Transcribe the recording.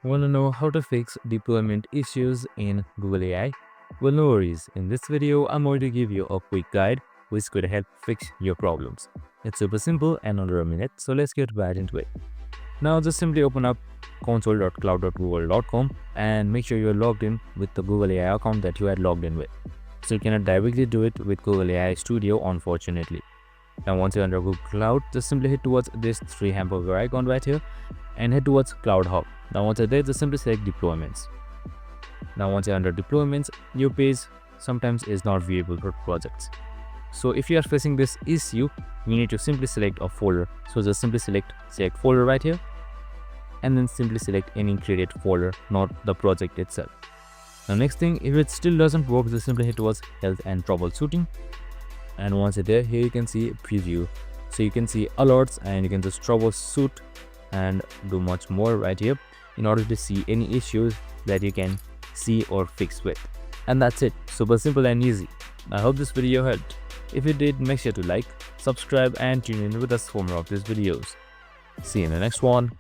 Want to know how to fix deployment issues in Google AI? Well, no worries. In this video, I'm going to give you a quick guide which could help fix your problems. It's super simple and under a minute, so let's get right into it. Now, just simply open up console.cloud.google.com and make sure you're logged in with the Google AI account that you had logged in with. So you cannot directly do it with Google AI Studio, unfortunately. Now, once you're under Google Cloud, just simply head towards this three hamburger icon right here and head towards Cloud Hub. Now, once you're there, just simply select deployments. Now, once you're under deployments, your page sometimes is not viewable for projects. So if you are facing this issue, you need to simply select a folder. So just simply select folder right here and then simply select any created folder, not the project itself. Now, next thing, if it still doesn't work, just simply head towards health and troubleshooting. And once you're there, here you can see preview. So you can see alerts and you can just troubleshoot and do much more right here in order to see any issues that you can see or fix with. And that's it. Super simple and easy. I hope this video helped. If it did, make sure to like, subscribe and tune in with us for more of these videos. See you in the next one.